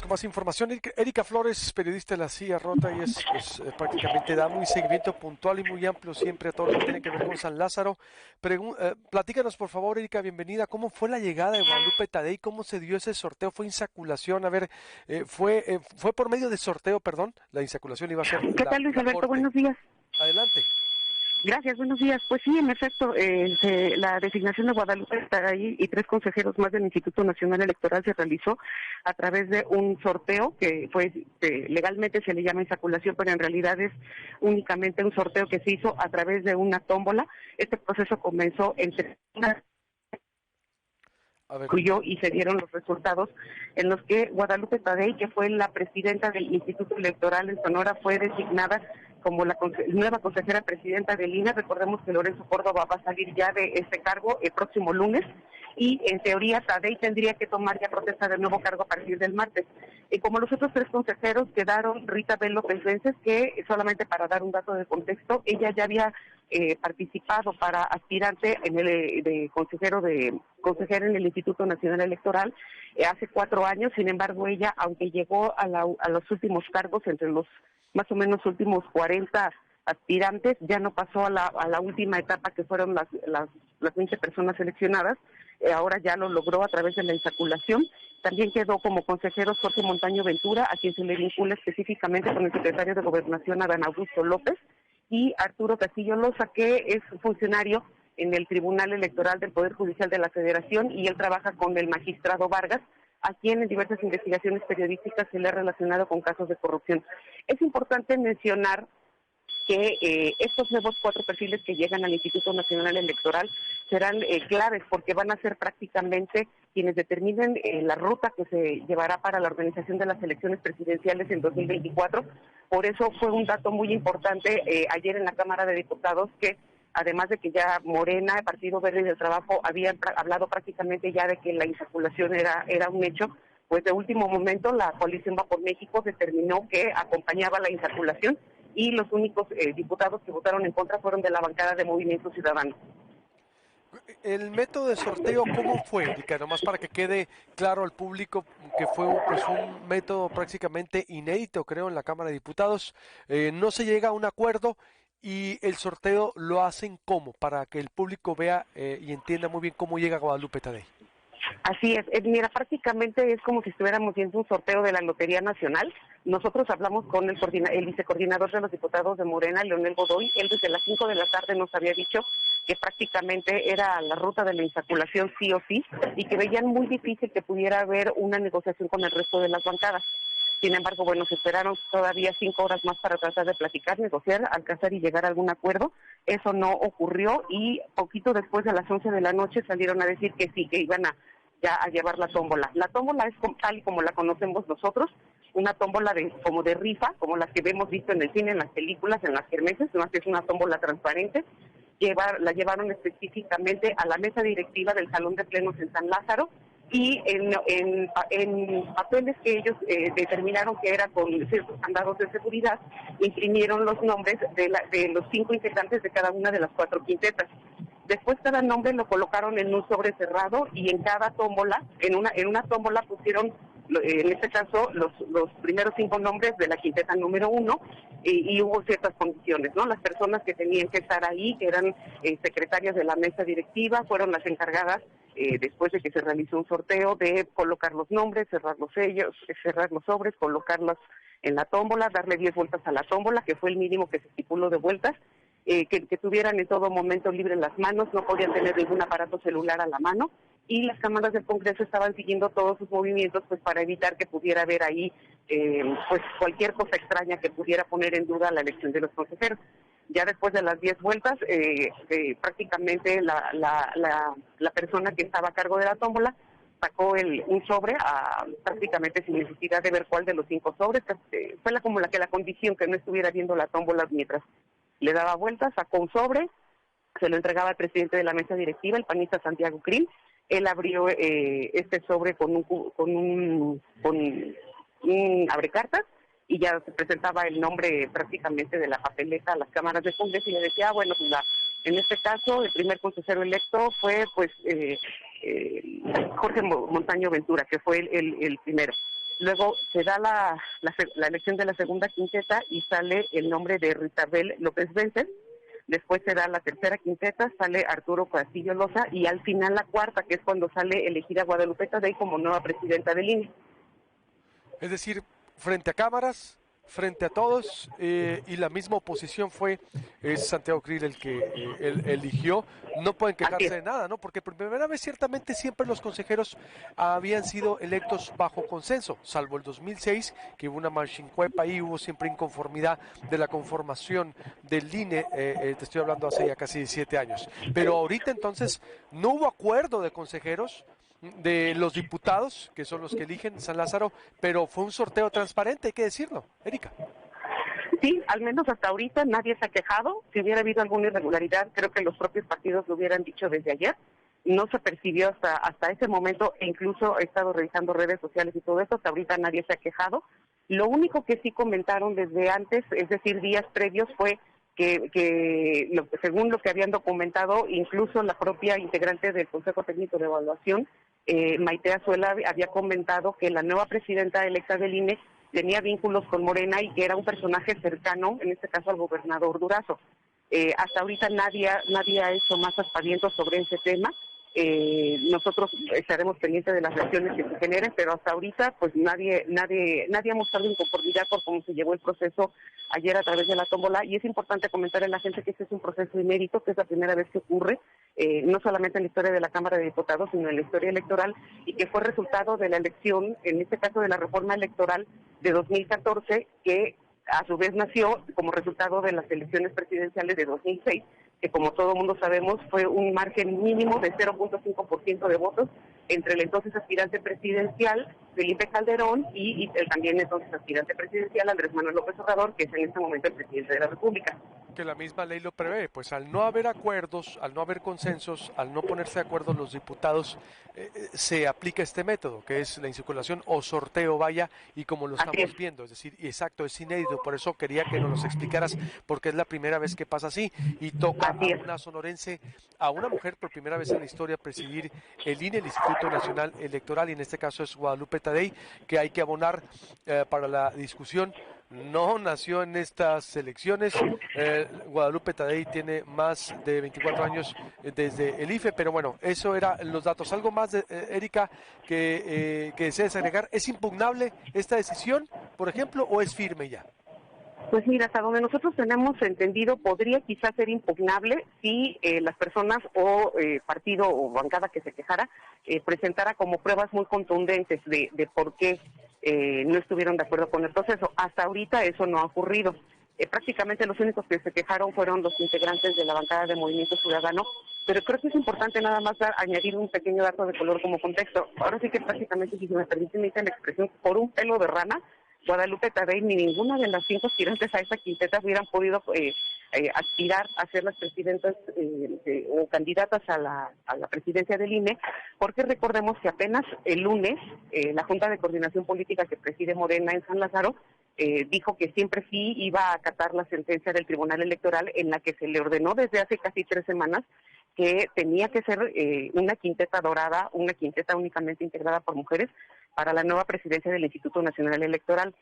con más información. Erika Flores, periodista de La Silla Rota, y prácticamente da muy seguimiento puntual y muy amplio siempre a todo lo que tiene que ver con San Lázaro. Platícanos, por favor, Erika, bienvenida. ¿Cómo fue la llegada de Guadalupe Tadei? ¿Cómo se dio ese sorteo? ¿Fue insaculación? A ver, fue por medio de sorteo, perdón. La insaculación iba a ser ¿Qué tal, Luis la Alberto? corte. Buenos días. Adelante. Gracias, buenos días. Pues sí, en efecto, la designación de Guadalupe Tadei y 3 consejeros más del Instituto Nacional Electoral se realizó a través de un sorteo que legalmente se le llama insaculación, pero en realidad es únicamente un sorteo que se hizo a través de una tómbola. Este proceso comenzó entre concluyó y se dieron los resultados en los que Guadalupe Tadei, que fue la presidenta del Instituto Electoral en Sonora, fue designada como la nueva consejera presidenta del INE. Recordemos que Lorenzo Córdoba va a salir ya de este cargo el próximo lunes y en teoría Tadei tendría que tomar ya protesta del nuevo cargo a partir del martes. Como los otros 3 consejeros quedaron Rita Bel López Vences, que solamente para dar un dato de contexto, ella ya había participado para aspirante en el de consejera en el Instituto Nacional Electoral hace 4 años. Sin embargo, ella, aunque llegó a los últimos cargos, entre los más o menos últimos 40 aspirantes, ya no pasó a la última etapa, que fueron las 20 personas seleccionadas. Ahora ya lo logró a través de la insaculación. También quedó como consejero Jorge Montaño Ventura, a quien se le vincula específicamente con el secretario de Gobernación, Adán Augusto López, y Arturo Castillo Loza, que es funcionario en el Tribunal Electoral del Poder Judicial de la Federación, y él trabaja con el magistrado Vargas, a quien en diversas investigaciones periodísticas se le ha relacionado con casos de corrupción. Es importante mencionar que estos nuevos 4 perfiles que llegan al Instituto Nacional Electoral serán claves, porque van a ser prácticamente quienes determinen la ruta que se llevará para la organización de las elecciones presidenciales en 2024. Por eso fue un dato muy importante ayer en la Cámara de Diputados, que además de que ya Morena, el Partido Verde y del Trabajo habían hablado prácticamente ya de que la insaculación era un hecho, pues de último momento la coalición Va por México determinó que acompañaba la insaculación, y los únicos diputados que votaron en contra fueron de la bancada de Movimiento Ciudadano. El método de sorteo, ¿cómo fue, Erika? Nomás para que quede claro al público que fue un método prácticamente inédito, creo, en la Cámara de Diputados. No se llega a un acuerdo y el sorteo lo hacen ¿cómo? Para que el público vea y entienda muy bien cómo llega Guadalupe Tadei. Así es, mira, prácticamente es como si estuviéramos viendo un sorteo de la Lotería Nacional. Nosotros hablamos con el vicecoordinador de los diputados de Morena, Leonel Godoy. Él desde las 5 de la tarde nos había dicho que prácticamente era la ruta de la insaculación sí o sí, y que veían muy difícil que pudiera haber una negociación con el resto de las bancadas. Sin embargo, bueno, se esperaron todavía 5 horas más para tratar de platicar, negociar, alcanzar y llegar a algún acuerdo. Eso no ocurrió, y poquito después de las 11 de la noche salieron a decir que sí, que iban a llevar la tómbola. La tómbola es tal y como la conocemos nosotros, una tómbola como de rifa, como las que hemos visto en el cine, en las películas, en las kermeses, no es una tómbola transparente. La llevaron específicamente a la mesa directiva del Salón de Plenos en San Lázaro, y en papeles que ellos determinaron que era con ciertos candados de seguridad, imprimieron los nombres de los 5 integrantes de cada una de las 4 quintetas. Después cada nombre lo colocaron en un sobre cerrado, y en cada tómbola, en una tómbola pusieron, en este caso, los primeros 5 nombres de la quinteta número 1, y hubo ciertas condiciones, ¿no? Las personas que tenían que estar ahí, que eran secretarias de la mesa directiva, fueron las encargadas, después de que se realizó un sorteo, de colocar los nombres, cerrar los sellos, cerrar los sobres, colocarlos en la tómbola, darle 10 vueltas a la tómbola, que fue el mínimo que se estipuló de vueltas. Que tuvieran en todo momento libres las manos, no podían tener ningún aparato celular a la mano, y las cámaras del Congreso estaban siguiendo todos sus movimientos, pues para evitar que pudiera haber ahí pues cualquier cosa extraña que pudiera poner en duda la elección de los consejeros. Ya después de las 10 vueltas, prácticamente la persona que estaba a cargo de la tómbola sacó un sobre, prácticamente sin necesidad de ver cuál de los 5 sobres. Fue como la condición que no estuviera viendo la tómbola mientras le daba vueltas, sacó un sobre, se lo entregaba al presidente de la mesa directiva, el panista Santiago Krill. Él abrió este sobre con un abrecartas, y ya se presentaba el nombre prácticamente de la papeleta a las cámaras de Congreso, y le decía, bueno, pues en este caso el primer consejero electo fue pues Jorge Montaño Ventura, que fue el primero. Luego se da la elección de la segunda quinteta y sale el nombre de Ritabel López Vences. Después se da la tercera quinteta, sale Arturo Castillo Loza y al final la cuarta, que es cuando sale elegida Guadalupe Tadei como nueva presidenta del INE. Es decir, frente a cámaras, frente a todos, y la misma oposición es Santiago Krill el que él eligió. No pueden quejarse de nada, ¿no? Porque por primera vez ciertamente siempre los consejeros habían sido electos bajo consenso, salvo el 2006, que hubo una manchincuepa y hubo siempre inconformidad de la conformación del INE, te estoy hablando hace ya casi 7 años. Pero ahorita entonces no hubo acuerdo de consejeros, de los diputados, que son los que eligen San Lázaro, pero fue un sorteo transparente, hay que decirlo. Erika. Sí, al menos hasta ahorita nadie se ha quejado. Si hubiera habido alguna irregularidad, creo que los propios partidos lo hubieran dicho desde ayer. No se percibió hasta ese momento, e incluso he estado revisando redes sociales y todo eso, hasta ahorita nadie se ha quejado. Lo único que sí comentaron desde antes, es decir, días previos, fue según lo que habían documentado, incluso la propia integrante del Consejo Técnico de Evaluación, Maite Azuela, había comentado que la nueva presidenta electa del INE tenía vínculos con Morena y que era un personaje cercano, en este caso al gobernador Durazo. Hasta ahorita nadie ha hecho más aspavientos sobre ese tema. Nosotros estaremos pendientes de las reacciones que se generen, pero hasta ahorita pues nadie ha mostrado inconformidad por cómo se llevó el proceso ayer a través de la tómbola, y es importante comentar a la gente que este es un proceso inédito, que es la primera vez que ocurre, no solamente en la historia de la Cámara de Diputados, sino en la historia electoral, y que fue resultado de la elección, en este caso de la reforma electoral de 2014, que a su vez nació como resultado de las elecciones presidenciales de 2006, que como todo mundo sabemos fue un margen mínimo de 0.5% de votos entre el entonces aspirante presidencial Felipe Calderón y el también entonces aspirante presidencial Andrés Manuel López Obrador, que es en este momento el presidente de la República. Que la misma ley lo prevé, pues al no haber acuerdos, al no haber consensos, al no ponerse de acuerdo los diputados, se aplica este método, que es la insaculación o sorteo, vaya, y como lo estamos viendo, es decir, exacto, es inédito, por eso quería que nos lo explicaras, porque es la primera vez que pasa así, y toca a una sonorense, a una mujer por primera vez en la historia presidir el INE, el Instituto Nacional Electoral, y en este caso es Guadalupe Tadei, que hay que abonar para la discusión. No nació en estas elecciones. Guadalupe Tadei tiene más de 24 años desde el IFE, pero bueno, eso eran los datos. ¿Algo más, Erika, que desees agregar? ¿Es impugnable esta decisión, por ejemplo, o es firme ya? Pues mira, hasta donde nosotros tenemos entendido, podría quizás ser impugnable si las personas o partido o bancada que se quejara presentara como pruebas muy contundentes de por qué no estuvieron de acuerdo con el proceso. Hasta ahorita eso no ha ocurrido. Prácticamente los únicos que se quejaron fueron los integrantes de la bancada de Movimiento Ciudadano, pero creo que es importante nada más añadir un pequeño dato de color como contexto. Ahora sí que prácticamente, si se me permite, me dicen la expresión, por un pelo de rana, Guadalupe Tadei ni ninguna de las 5 aspirantes a esa quinteta hubieran podido aspirar a ser las presidentas o candidatas a la presidencia del INE, porque recordemos que apenas el lunes la Junta de Coordinación Política que preside Morena en San Lázaro dijo que siempre sí iba a acatar la sentencia del Tribunal Electoral en la que se le ordenó desde hace casi 3 semanas que tenía que ser una quinteta dorada, una quinteta únicamente integrada por mujeres para la nueva presidencia del Instituto Nacional Electoral.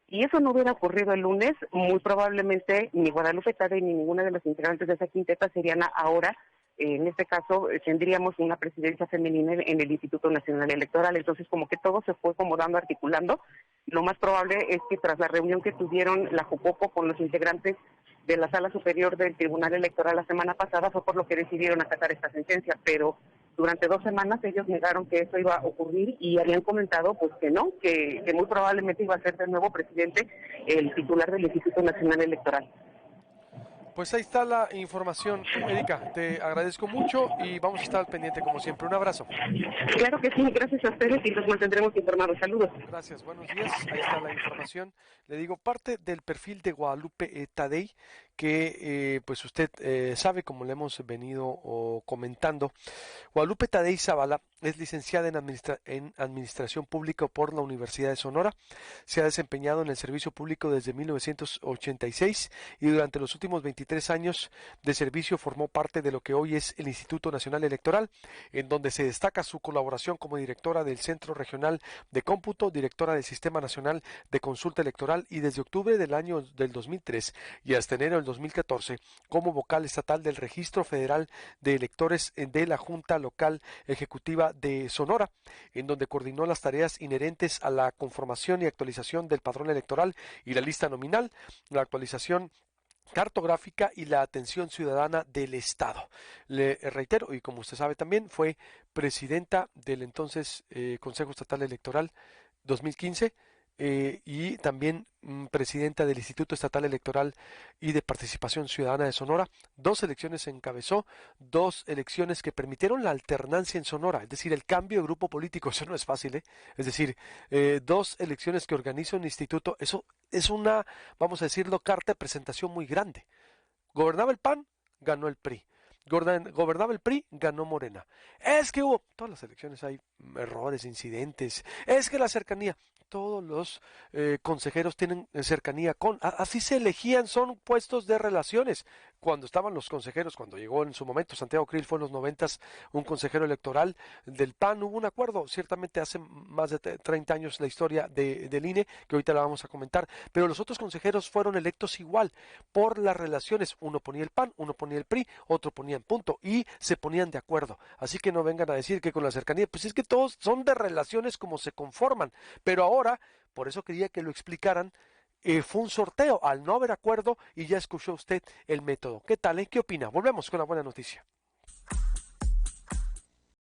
Y eso no hubiera ocurrido el lunes, muy probablemente ni Guadalupe Tadei ni ninguna de las integrantes de esa quinteta serían ahora, en este caso tendríamos una presidencia femenina en el Instituto Nacional Electoral. Entonces como que todo se fue acomodando, articulando. Lo más probable es que tras la reunión que tuvieron la Jucopo con los integrantes de la Sala Superior del Tribunal Electoral la semana pasada fue por lo que decidieron acatar esta sentencia, pero durante 2 semanas ellos negaron que eso iba a ocurrir y habían comentado pues que no, que muy probablemente iba a ser el nuevo presidente el titular del Instituto Nacional Electoral. Pues ahí está la información, Erika, te agradezco mucho y vamos a estar al pendiente como siempre. Un abrazo. Claro que sí, gracias a ustedes y los mantendremos informados. Saludos. Gracias, buenos días. Ahí está la información. Le digo, parte del perfil de Guadalupe Tadei, que pues usted sabe, como le hemos venido comentando. Guadalupe Tadei Zavala es licenciada en Administración Pública por la Universidad de Sonora. Se ha desempeñado en el servicio público desde 1986 y durante los últimos 23 años de servicio formó parte de lo que hoy es el Instituto Nacional Electoral, en donde se destaca su colaboración como directora del Centro Regional de Cómputo, directora del Sistema Nacional de Consulta Electoral y desde octubre del año del 2003 y hasta enero del 2014 como vocal estatal del Registro Federal de Electores de la Junta Local Ejecutiva de Sonora, en donde coordinó las tareas inherentes a la conformación y actualización del padrón electoral y la lista nominal, la actualización cartográfica y la atención ciudadana del Estado. Le reitero, y como usted sabe también, fue presidenta del entonces Consejo Estatal Electoral 2015 y también presidenta del Instituto Estatal Electoral y de Participación Ciudadana de Sonora. 2 elecciones encabezó, 2 elecciones que permitieron la alternancia en Sonora, es decir, el cambio de grupo político. Eso no es fácil, ¿eh? Es decir, 2 elecciones que organiza un instituto, eso es una, vamos a decirlo, carta de presentación muy grande. Gobernaba el PAN, ganó el PRI. Gobernaba el PRI, ganó Morena. Es que hubo, todas las elecciones hay errores, incidentes, es que la cercanía, todos los consejeros tienen cercanía así se elegían, son puestos de relaciones. Cuando estaban los consejeros, cuando llegó en su momento Santiago Krill, fue en los 90 un consejero electoral del PAN, hubo un acuerdo, ciertamente hace más de 30 años la historia del INE, que ahorita la vamos a comentar, pero los otros consejeros fueron electos igual, por las relaciones, uno ponía el PAN, uno ponía el PRI, otro ponía en punto, y se ponían de acuerdo, así que no vengan a decir que con la cercanía, pues es que todos son de relaciones como se conforman, pero ahora, por eso quería que lo explicaran, fue un sorteo al no haber acuerdo y ya escuchó usted el método. ¿Qué tal? ¿Qué opina? Volvemos con la buena noticia.